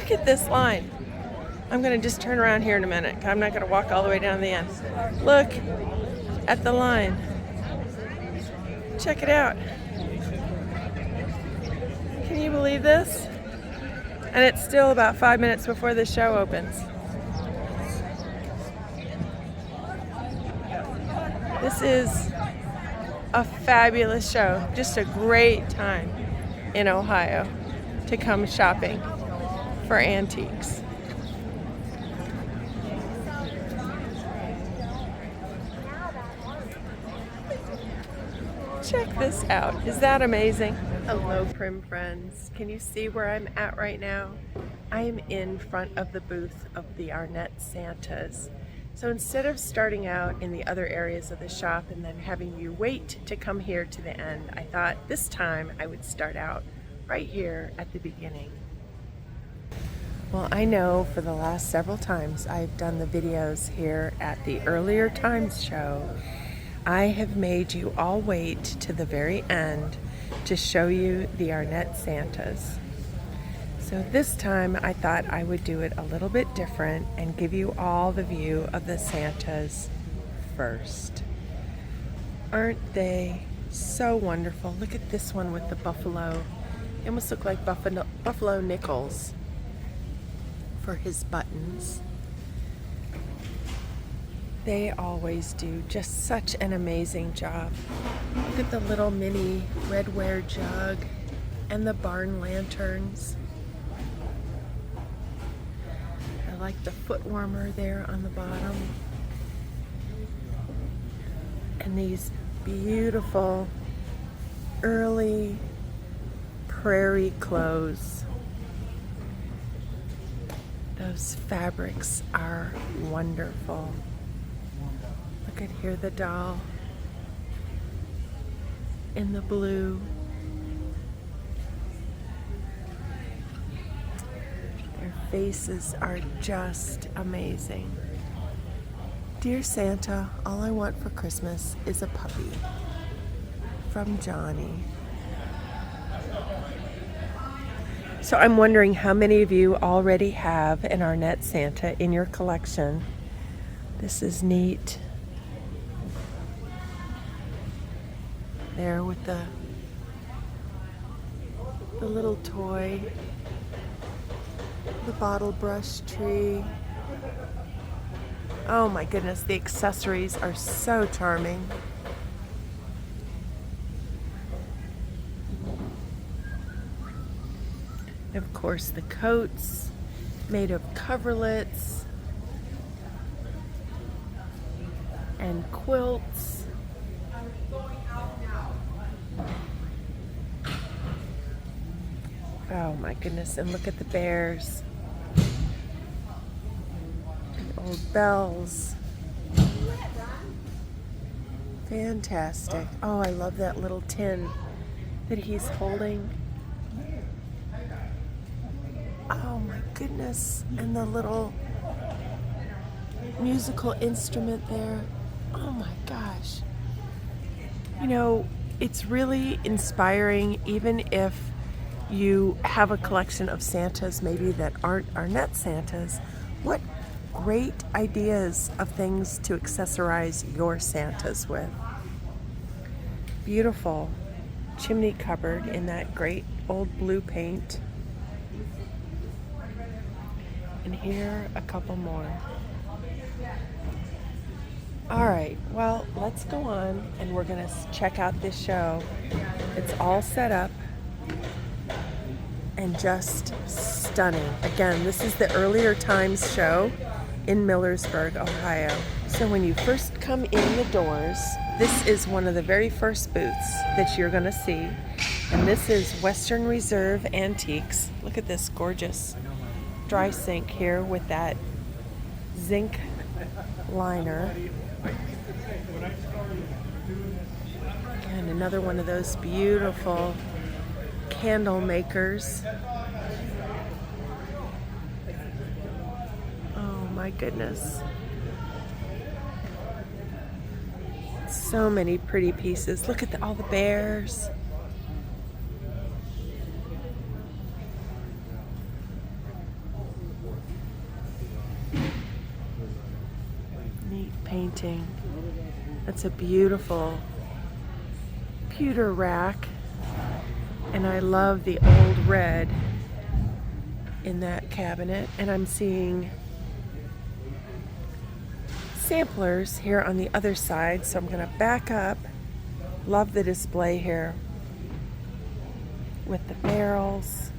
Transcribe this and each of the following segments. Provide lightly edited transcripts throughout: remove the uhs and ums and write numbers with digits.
Look at this line. I'm going to just turn around here in a minute. I'm not going to walk all the way down the end. Look at the line. Check it out. Can you believe this? And it's still about 5 minutes before the show opens. This is a fabulous show. Just a great time in Ohio to come shopping for antiques. Check this out. Is that amazing? Hello, Prim friends. Can you see where I'm at right now? I am in front of the booth of the Arnette Santaas. So instead of starting out in the other areas of the shop and then having you wait to come here to the end, I thought this time I would start out right here at the beginning. Well, I know for the last several times I've done the videos here at the earlier times show, I have made you all wait to the very end to show you the Arnette Santaas. So this time I thought I would do it a little bit different and give you all the view of the Santaas first. Aren't they so wonderful? Look at this one with the buffalo. They almost look like buffalo nickels for his buttons. They always do just such an amazing job. Look at the little mini redware jug and the barn lanterns. I like the foot warmer there on the bottom. And these beautiful early prairie clothes. Those fabrics are wonderful. Look at here, the doll in the blue. Their faces are just amazing. Dear Santa, all I want for Christmas is a puppy. From Johnny. So I'm wondering how many of you already have an Arnette Santa in your collection. This is neat. There with the little toy, the bottle brush tree. Oh my goodness, the accessories are so charming. And of course the coats made of coverlets and quilts. Oh my goodness, and look at the bears. And old bells. Fantastic. Oh, I love that little tin that he's holding. Oh my goodness, and the little musical instrument there. Oh my gosh. You know, it's really inspiring, even if you have a collection of Santas maybe that aren't Arnette Santas. What great ideas of things to accessorize your Santas with. Beautiful chimney cupboard in that great old blue paint. And here a couple more. All right, well, let's go on and we're gonna check out this show. It's all set up and just stunning. Again, this is the earlier times show in Millersburg, Ohio. So when you first come in the doors, this is one of the very first booths that you're gonna see. And this is Western Reserve Antiques. Look at this gorgeous dry sink here with that zinc liner. And another one of those beautiful candle makers. Oh my goodness. So many pretty pieces. Look at all the bears. painting. That's a beautiful pewter rack. And I love the old red in that cabinet. And I'm seeing samplers here on the other side. So I'm going to back up. Love the display here with the barrels.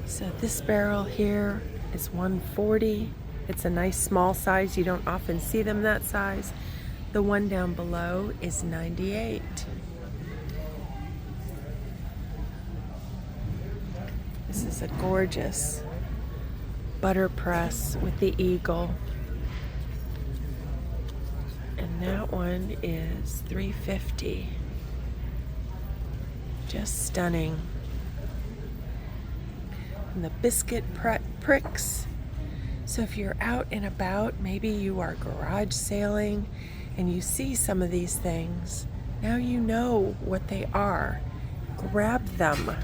So this barrel here is $140. It's a nice small size. You don't often see them that size. The one down below is $98. This is a gorgeous butter press with the eagle. And that one is $350. Just stunning. And the biscuit pricks. So if you're out and about, maybe you are garage sailing and you see some of these things, now you know what they are. Grab them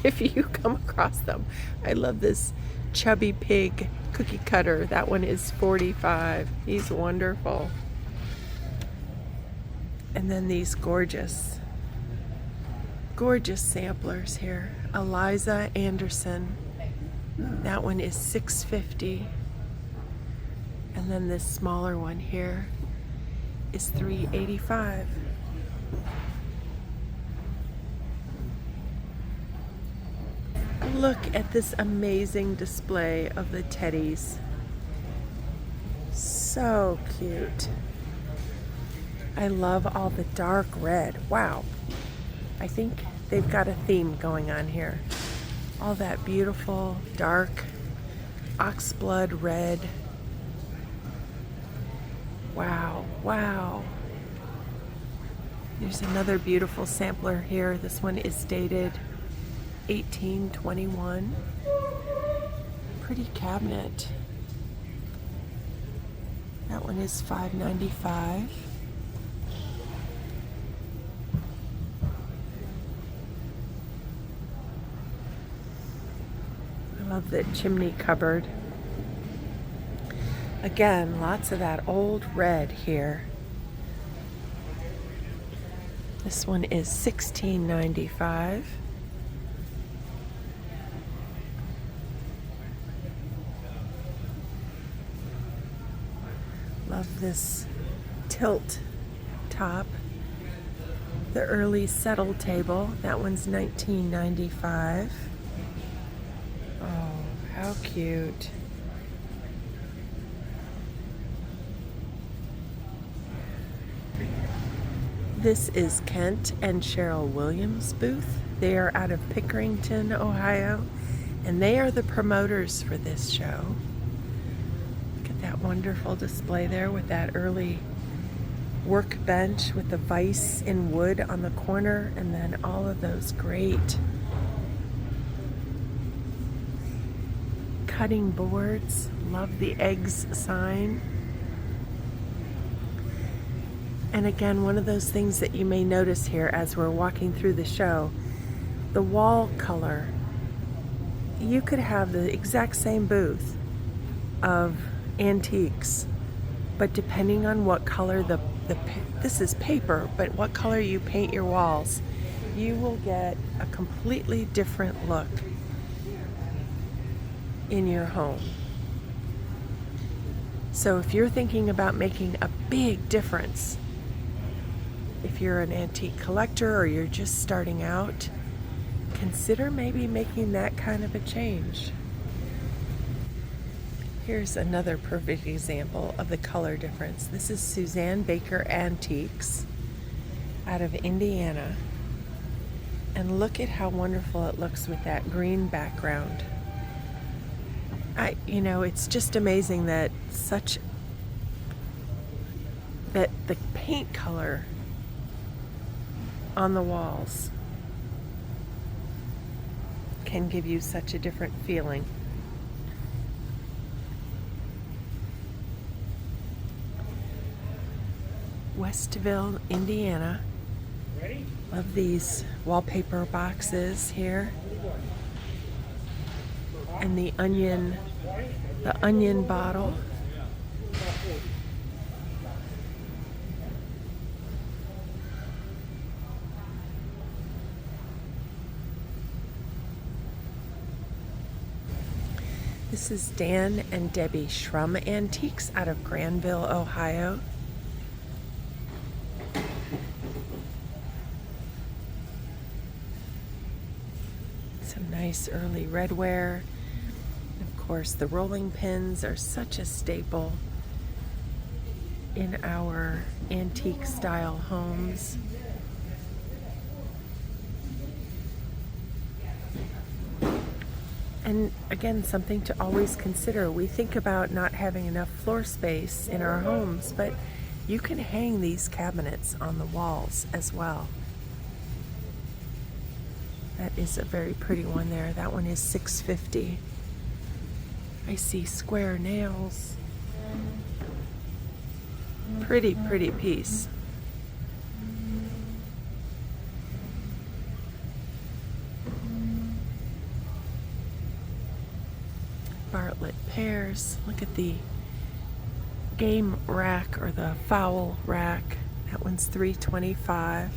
if you come across them. I love this chubby pig cookie cutter. That one is $45. He's wonderful. And then these gorgeous samplers here. Eliza Anderson. That one is $650. And then this smaller one here is $385. Look at this amazing display of the teddies. So cute. I love all the dark red. Wow. I think they've got a theme going on here. All that beautiful dark oxblood red. Wow, wow. There's another beautiful sampler here. This one is dated 1821. Pretty cabinet. That one is $5.95. I love the chimney cupboard. Again, lots of that old red here. This one is $16.95. Love this tilt top. The early settle table. That one's $19.95. Oh, how cute. This is Kent and Cheryl Williams' booth. They are out of Pickerington, Ohio, and they are the promoters for this show. Look at that wonderful display there with that early workbench with the vise in wood on the corner, and then all of those great cutting boards. Love the eggs sign. And again, one of those things that you may notice here as we're walking through the show, the wall color. You could have the exact same booth of antiques, but depending on what color this is paper, but what color you paint your walls, you will get a completely different look in your home. So if you're thinking about making a big difference, if you're an antique collector or you're just starting out, consider maybe making that kind of a change. Here's another perfect example of the color difference. This is Suzanne Baker Antiques out of Indiana. And look at how wonderful it looks with that green background. It's just amazing that the paint color on the walls can give you such a different feeling. Westville, Indiana. Love these wallpaper boxes here. And the onion bottle. This is Dan and Debbie Shrum Antiques out of Granville, Ohio. Some nice early redware. Of course, the rolling pins are such a staple in our antique style homes. And again, something to always consider. We think about not having enough floor space in our homes, but you can hang these cabinets on the walls as well. That is a very pretty one there. That one is $6.50. I see square nails. Pretty, pretty piece. Bartlett pears. Look at the game rack or the fowl rack. That one's $3.25.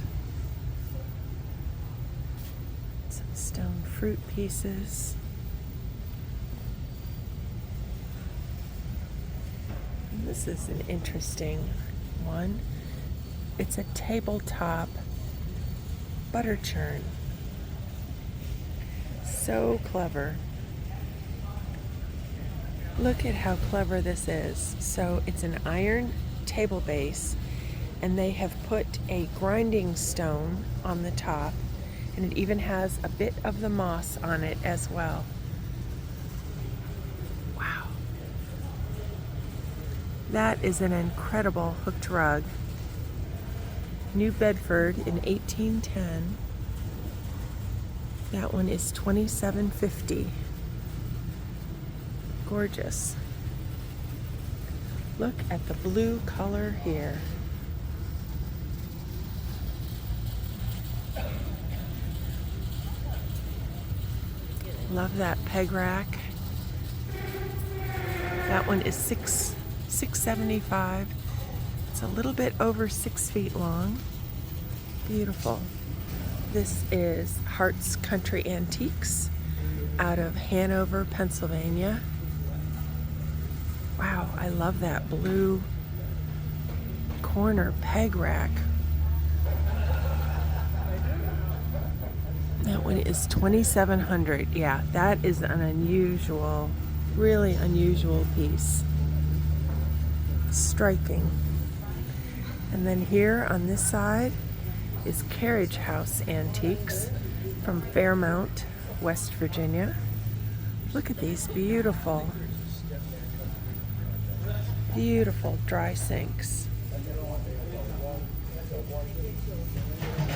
Some stone fruit pieces. And this is an interesting one. It's a tabletop butter churn. So clever. Look at how clever this is. So it's an iron table base, and they have put a grinding stone on the top, and it even has a bit of the moss on it as well. Wow. That is an incredible hooked rug. New Bedford in 1810. That one is $27.50. Gorgeous. Look at the blue color here. Love that peg rack. That one is $6.75. It's a little bit over 6 feet long. Beautiful. This is Hart's Country Antiques out of Hanover, Pennsylvania. Wow, I love that blue corner peg rack. That one is $2,700. Yeah, that is an unusual, really unusual piece. Striking. And then here on this side is Carriage House Antiques from Fairmount, West Virginia. Look at these beautiful, beautiful dry sinks.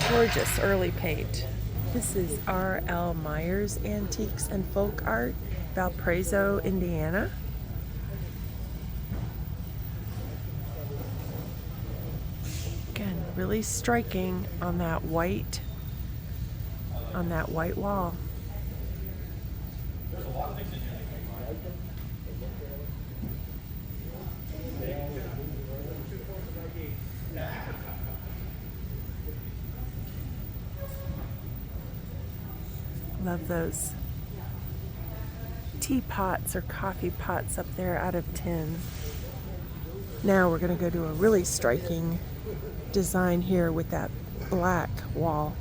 Gorgeous early paint. This is R.L. Myers Antiques and Folk Art, Valparaiso, Indiana. Again, really striking on that white wall. Love those teapots or coffee pots up there out of tin. Now we're going to go to a really striking design here with that black wall.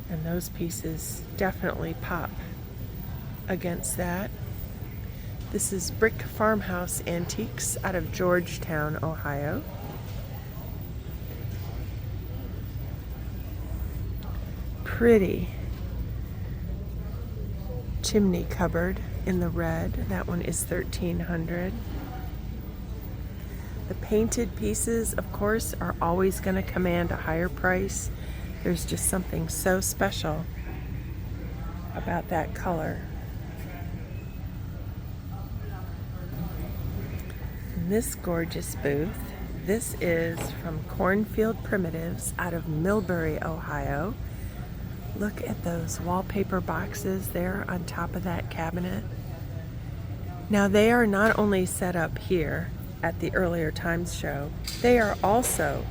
And those pieces definitely pop against that. This is Brick Farmhouse Antiques out of Georgetown, Ohio. Pretty chimney cupboard in the red. That one is $1,300. The painted pieces, of course, are always going to command a higher price. There's just something so special about that color. And this gorgeous booth, this is from Cornfield Primitives out of Millbury, Ohio. Look at those wallpaper boxes there on top of that cabinet. Now they are not only set up here at the Earlier Times show, they are also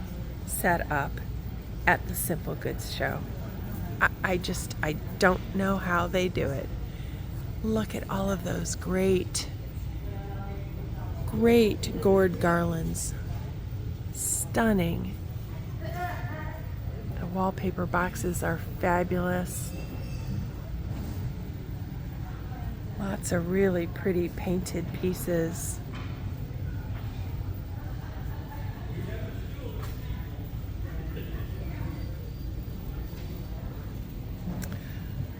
set up at the Simple Goods show. I don't know how they do it. Look at all of those great gourd garlands. Stunning. The wallpaper boxes are fabulous. Lots of really pretty painted pieces.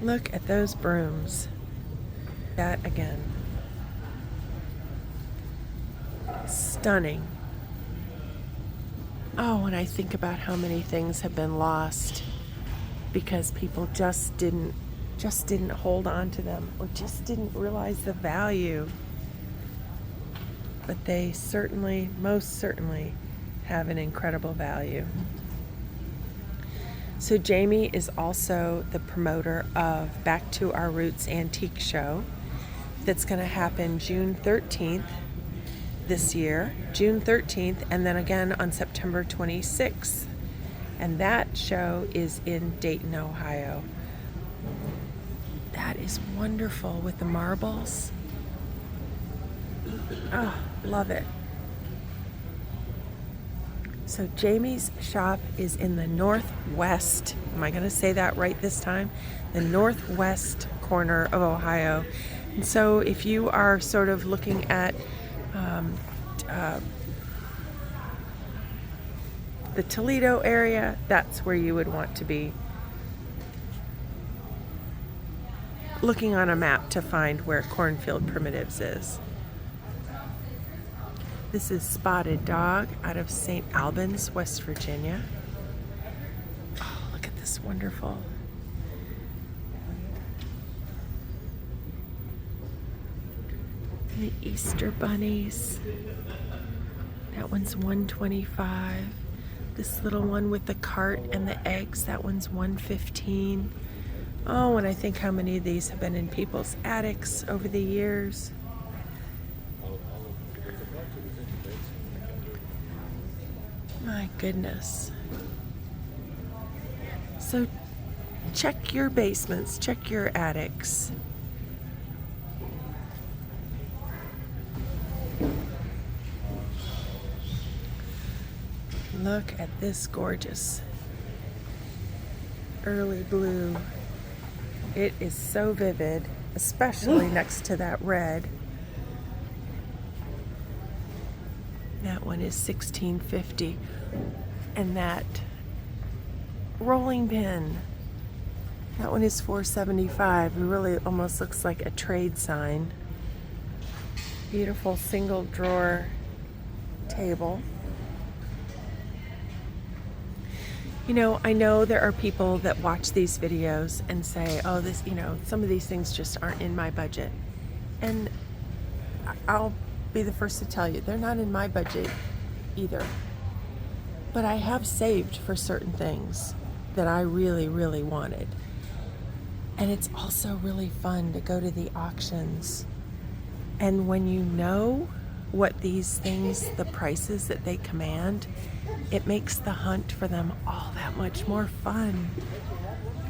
Look at those brooms. That again. Stunning. Oh, and I think about how many things have been lost because people just didn't hold on to them or just didn't realize the value. But they certainly, most certainly, have an incredible value. So Jamie is also the promoter of Back to Our Roots Antique Show that's going to happen June 13th this year, June 13th, and then again on September 26th. And that show is in Dayton, Ohio. That is wonderful with the marbles. Oh, love it. So Jamie's shop is in the northwest, am I going to say that right this time? The northwest corner of Ohio. And so if you are sort of looking at the Toledo area, that's where you would want to be looking on a map to find where Cornfield Primitives is. This is Spotted Dog out of St. Albans, West Virginia. Oh, look at this wonderful. The Easter bunnies. That one's $125. This little one with the cart and the eggs, that one's $115. Oh, and I think how many of these have been in people's attics over the years. My goodness. So check your basements, check your attics. Look at this gorgeous early blue. It is so vivid, especially next to that red. That one is $16.50. And that rolling pin, that one is $4.75. It really almost looks like a trade sign. Beautiful single drawer table. You know, I know there are people that watch these videos and say, oh, this, you know, some of these things just aren't in my budget. And I'll be the first to tell you, they're not in my budget either. But I have saved for certain things that I really, really wanted. And it's also really fun to go to the auctions. And when you know what these things, the prices that they command, it makes the hunt for them all that much more fun.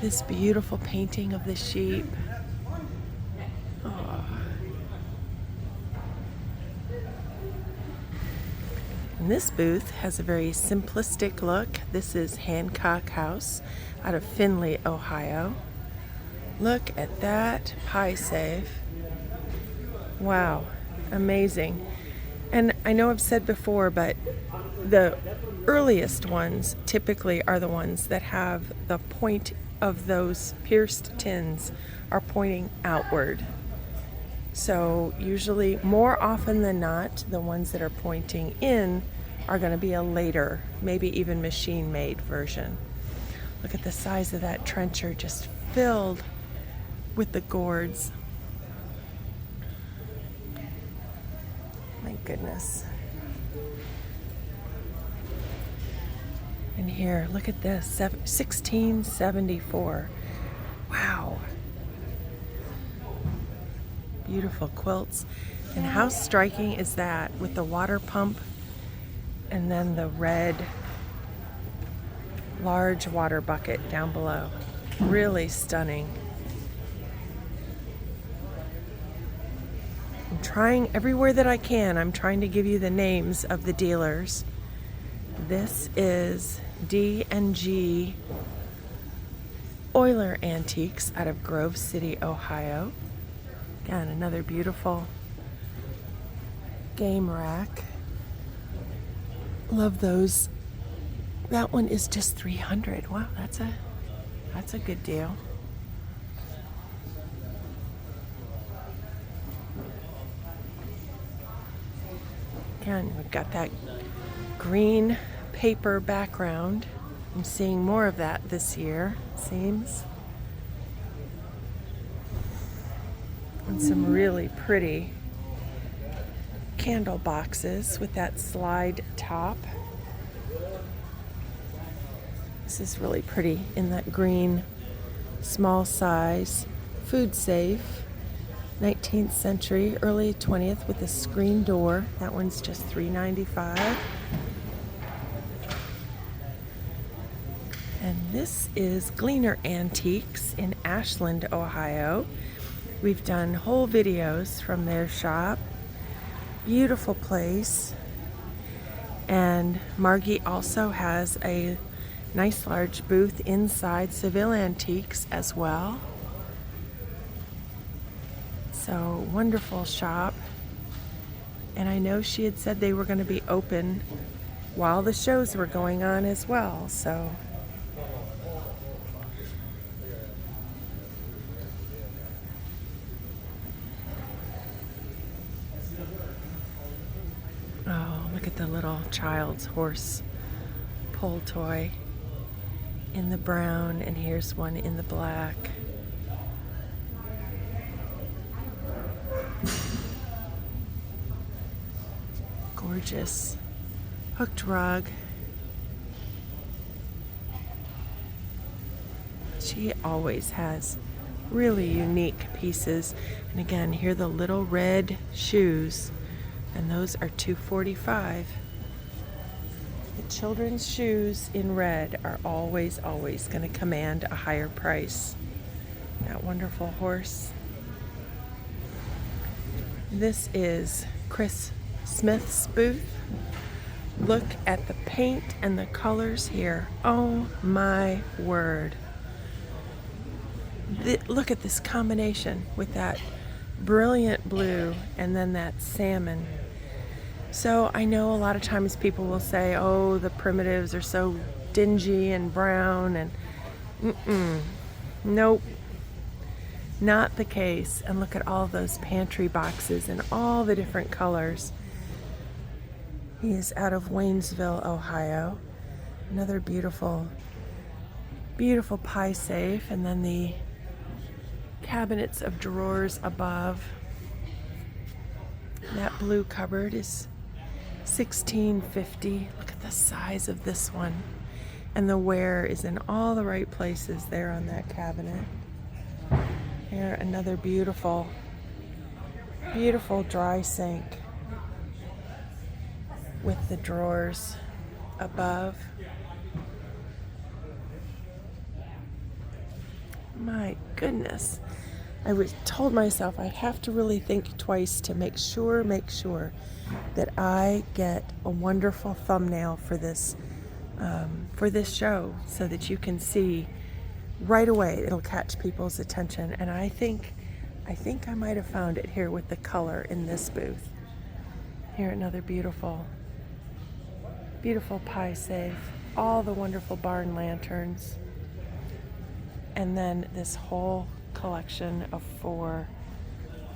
This beautiful painting of the sheep. Oh. And this booth has a very simplistic look. This is Hancock House out of Findlay, Ohio. Look at that pie save. Wow, amazing. And I know I've said before, but the earliest ones typically are the ones that have the point of those pierced tins are pointing outward. So usually, more often than not, the ones that are pointing in are going to be a later, maybe even machine-made version. Look at the size of that trencher, just filled with the gourds. My goodness. And here, look at this, $16.74. Wow. Beautiful quilts. And how striking is that with the water pump and then the red large water bucket down below. Really stunning. I'm trying everywhere that I can. I'm trying to give you the names of the dealers. This is D&G Euler Antiques out of Grove City, Ohio. Again, another beautiful game rack. Love those. That one is just $300. Wow, that's a good deal. Again, we've got that green paper background. I'm seeing more of that this year, it seems. And some really pretty candle boxes with that slide top. This is really pretty in that green, small size, food safe, 19th century, early 20th with a screen door. That one's just $3.95. And this is Gleaner Antiques in Ashland, Ohio. We've done whole videos from their shop. Beautiful place. And Margie also has a nice large booth inside Seville Antiques as well. So wonderful shop. And I know she had said they were going to be open while the shows were going on as well. So oh, look at the little child's horse pull toy in the brown, and here's one in the black. Gorgeous hooked rug. She always has really unique pieces. And again, here are the little red shoes, and those are $2.45. The children's shoes in red are always going to command a higher price. That wonderful horse. This is Chris Smith's booth. Look at the paint and the colors here. Oh my word. Look at this combination with that brilliant blue and then that salmon. So I know a lot of times people will say, oh, the primitives are so dingy and brown, and nope, not the case. And look at all those pantry boxes and all the different colors. He is out of Waynesville, Ohio. Another beautiful, beautiful pie safe, and then the cabinets of drawers above. That blue cupboard is $16.50. Look at the size of this one. And the wear is in all the right places there on that cabinet. Here, another beautiful, beautiful dry sink with the drawers above. My goodness. I told myself I have to really think twice to make sure that I get a wonderful thumbnail for this show, so that you can see right away. It'll catch people's attention, and I think I might have found it here with the color in this booth. Here, another beautiful, beautiful pie safe. All the wonderful barn lanterns, and then this whole collection of 4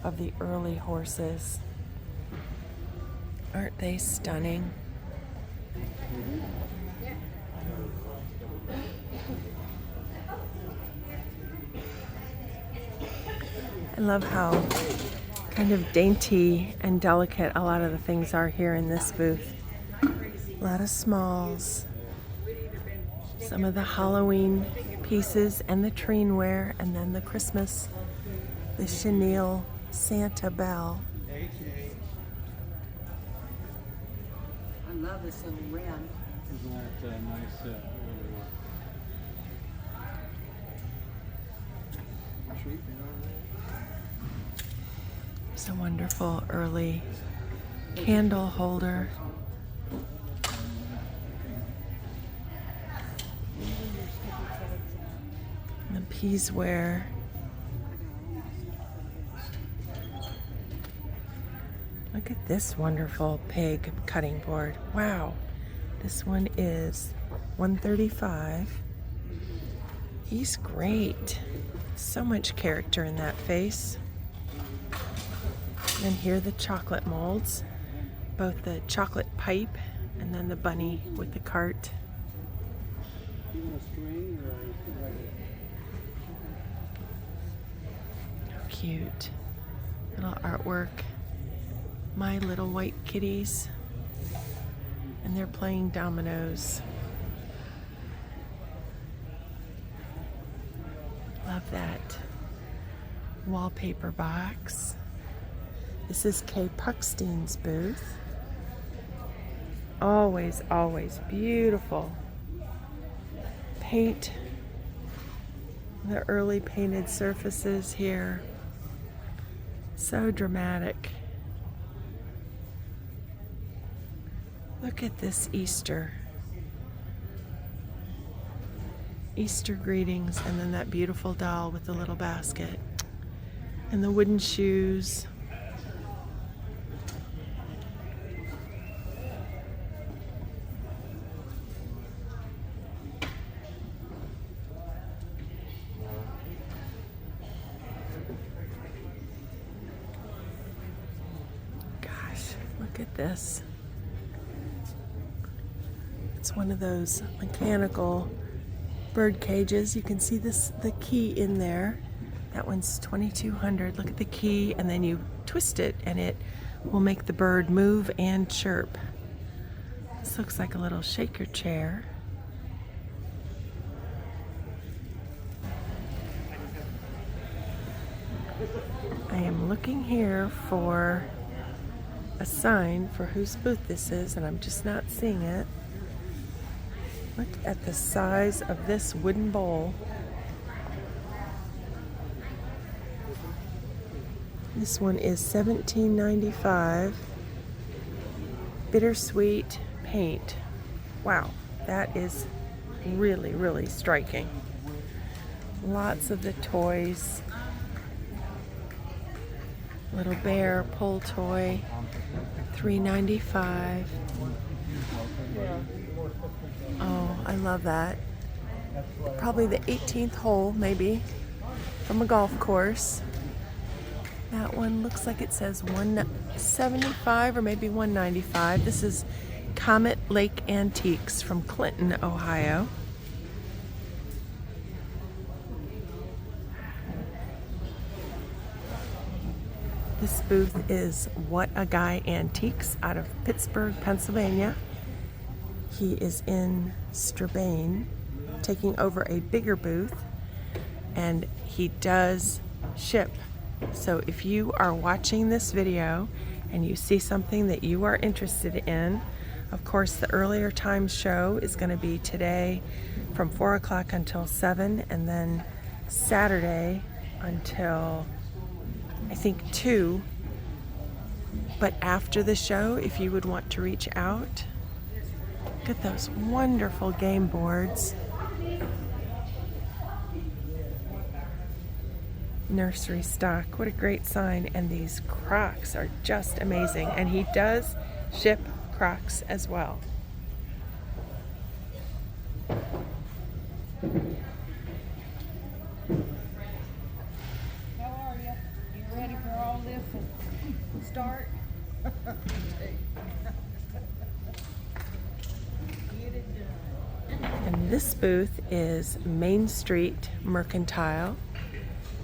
of the early horses. Aren't they stunning? I love how kind of dainty and delicate a lot of the things are here in this booth. A lot of smalls, some of the Halloween pieces and the treenware, and then the Christmas, the chenille Santa bell. I love this little wren. Isn't that nice? It's a wonderful early candle holder. And the peasware. Look at this wonderful pig cutting board. Wow. This one is $135. He's great. So much character in that face. And here are the chocolate molds. Both the chocolate pipe and then the bunny with the cart. How cute. Little artwork. My little white kitties. And they're playing dominoes. Love that wallpaper box. This is Kay Puckstein's booth. Always, always beautiful. Paint. The early painted surfaces here. So dramatic. Look at this Easter. Easter greetings, and then that beautiful doll with the little basket. And the wooden shoes. Gosh, look at this. It's one of those mechanical bird cages. You can see the key in there. That one's $2,200. Look at the key, and then you twist it and it will make the bird move and chirp. This looks like a little shaker chair. I am looking here for a sign for whose booth this is, and I'm just not seeing it. Look at the size of this wooden bowl. This one is $17.95. Bittersweet paint. Wow, that is really, really striking. Lots of the toys. Little bear pull toy, $3.95. Oh, I love that. Probably the 18th hole, maybe, from a golf course. That one looks like it says $175 or maybe $195. This is Comet Lake Antiques from Clinton, Ohio. This booth is What a Guy Antiques out of Pittsburgh, Pennsylvania. He is in Strabane, taking over a bigger booth, and he does ship. So if you are watching this video and you see something that you are interested in, of course the earlier time show is going to be today from 4 o'clock until 7, and then Saturday until I think 2. But after the show, if you would want to reach out, look at those wonderful game boards. Nursery stock. What a great sign. And these Crocs are just amazing. And he does ship Crocs as well. How are you? You ready for all this to start? And this booth is Main Street Mercantile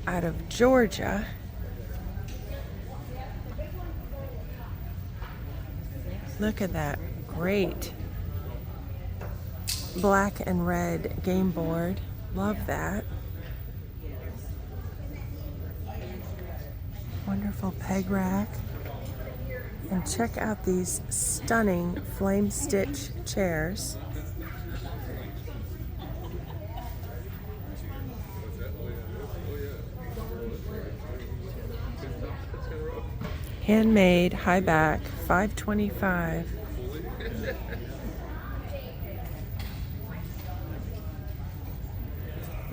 out of Georgia. Look at that great black and red game board. Love that. Wonderful peg rack. And check out these stunning flame stitch chairs. Handmade, high back, $5.25.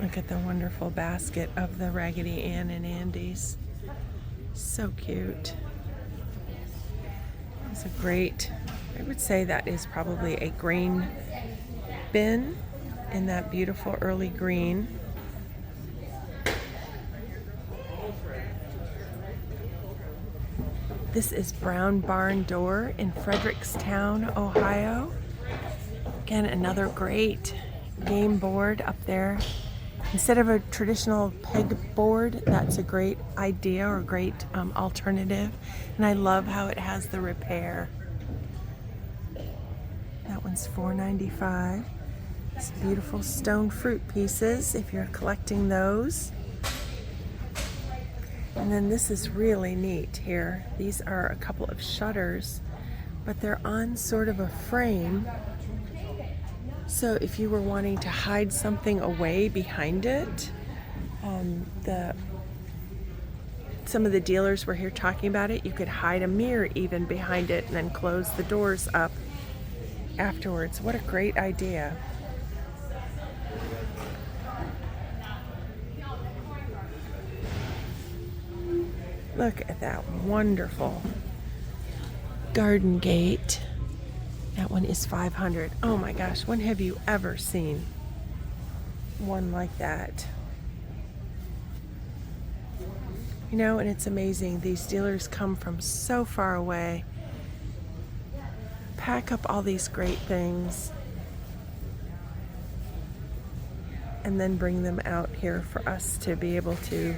Look at the wonderful basket of the Raggedy Ann and Andy's. So cute. It's a great, I would say that is probably a grain bin in that beautiful early green. This is Brown Barn Door in Frederickstown, Ohio. Again, another great game board up there. Instead of a traditional pegboard, that's a great idea or great alternative. And I love how it has the repair. That one's $4.95. It's beautiful stone fruit pieces if you're collecting those. And then this is really neat here. These are a couple of shutters, but they're on sort of a frame. So if you were wanting to hide something away behind it, some of the dealers were here talking about it. You could hide a mirror even behind it and then close the doors up afterwards. What a great idea. Look at that wonderful garden gate. That one is $500. Oh my gosh, when have you ever seen one like that? You know, and it's amazing. These dealers come from so far away, pack up all these great things, and then bring them out here for us to be able to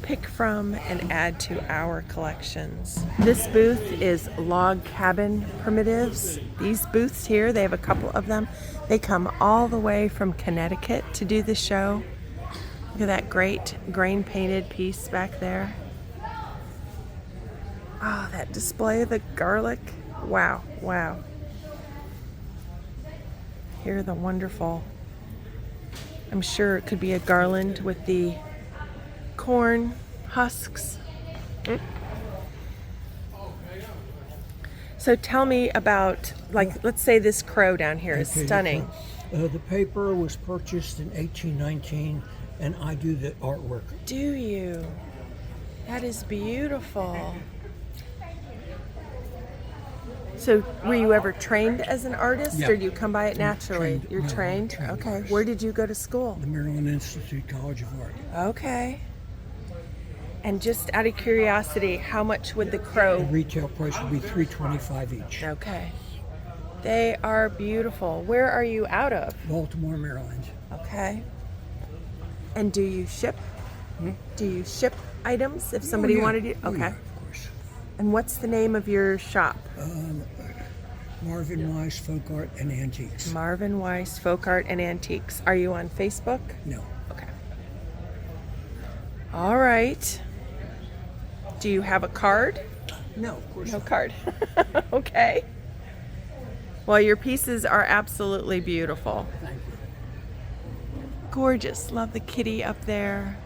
pick from and add to our collections. This booth is Log Cabin Primitives. These booths here, they have a couple of them. They come all the way from Connecticut to do the show. Look at that great grain painted piece back there. Oh, that display of the garlic. Wow, wow. Here are the wonderful, I'm sure it could be a garland with the corn husks. So tell me about, like, let's say this crow down here is stunning. The paper was purchased in 1819, and I do the artwork. Do you? That is beautiful. So were you ever trained as an artist, Yeah. or do you come by it naturally? Trained. You're No, trained? trained Okay. artist. Where did you go to school? The Maryland Institute College of Art. Okay. And just out of curiosity, how much would the The crow? retail price would be $3.25 each. Okay. They are beautiful. Where are you out of? Baltimore, Maryland. Okay. And do you ship? Do you ship items if somebody Oh, yeah. wanted you? Oh, Okay. yeah, of course. And what's the name of your shop? Marvin Wise Folk Art and Antiques. Marvin Weiss Folk Art and Antiques. Are you on Facebook? No. Okay. All right. Do you have a card? No, of course No not. card. Okay. Well, your pieces are absolutely beautiful. Thank you. Gorgeous. Love the kitty up there.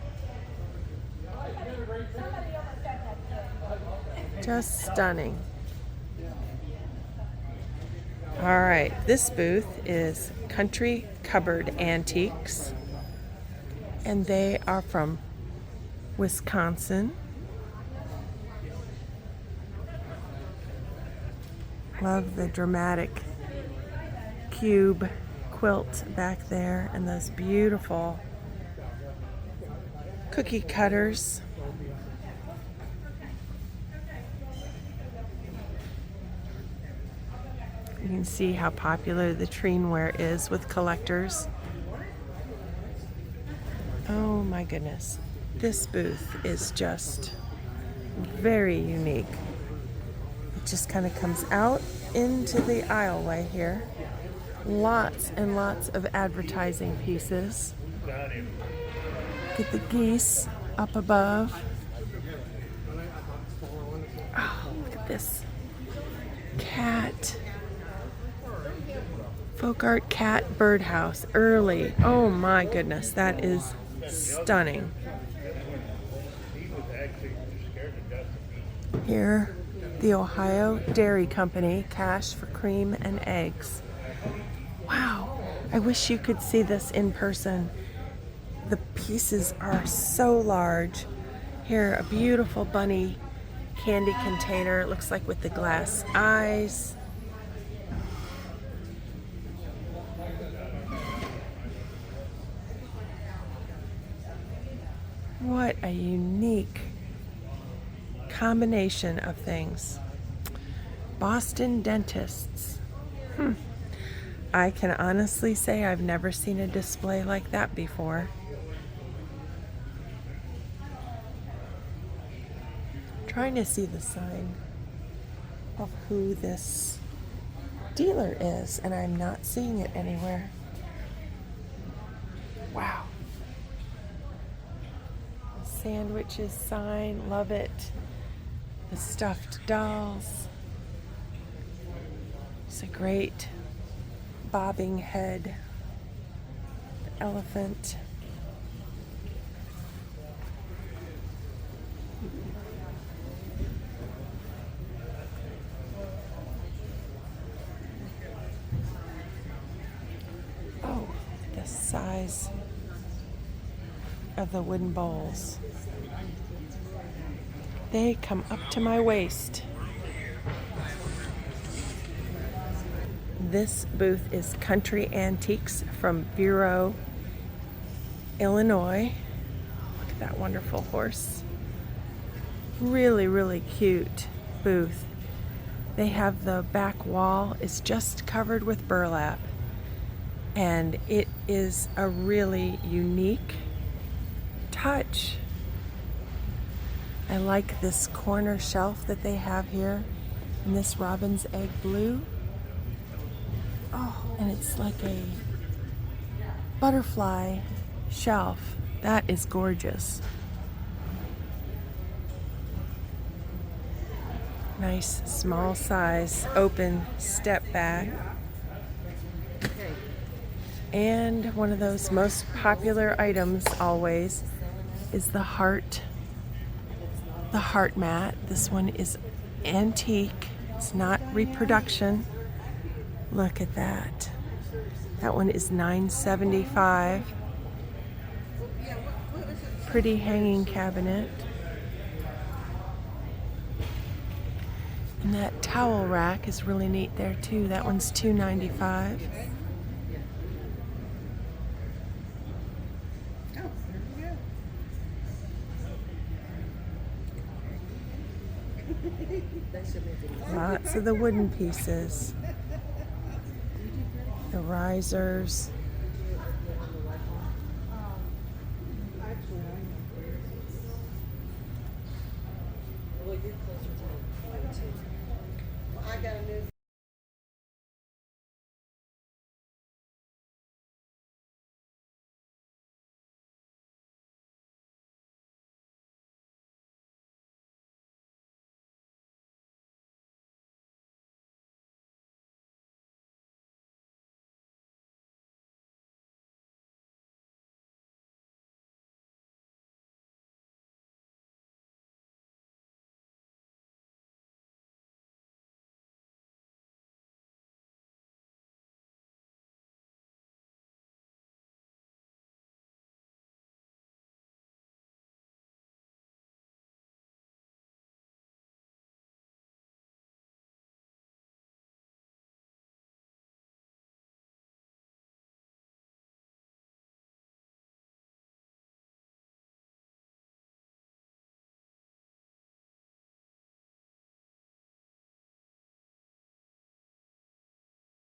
Just stunning. All right, this booth is Country Cupboard Antiques, and they are from Wisconsin. Love the dramatic cube quilt back there and those beautiful cookie cutters. You can see how popular the Treenware is with collectors. Oh my goodness. This booth is just very unique. It just kind of comes out into the aisleway here. Lots and lots of advertising pieces. Get the geese up above. Oh, look at this cat. Folk art cat birdhouse early. Oh my goodness, that is stunning. Here, the Ohio Dairy Company, cash for cream and eggs. Wow, I wish you could see this in person. The pieces are so large. Here, a beautiful bunny candy container, it looks like with the glass eyes. What a unique combination of things. Boston Dentists. I can honestly say I've never seen a display like that before. Trying to see the sign of who this dealer is, and I'm not seeing it anywhere. Wow. The sandwiches sign, love it. The stuffed dolls. It's a great bobbing head. The elephant. Oh, the size of the wooden bowls. They come up to my waist. This booth is Country Antiques from Vero, Illinois. Look at that wonderful horse. Really, really cute booth. They have the back wall is just covered with burlap, and it is a really unique touch. I like this corner shelf that they have here in this robin's egg blue. Oh, and it's like a butterfly shelf. That is gorgeous. Nice small size open step back. And one of those most popular items always is the heart mat. This one is antique. It's not reproduction. Look at that. That one is $9.75. Pretty hanging cabinet. And that towel rack is really neat there too. That one's $2.95. Lots of the wooden pieces. The risers.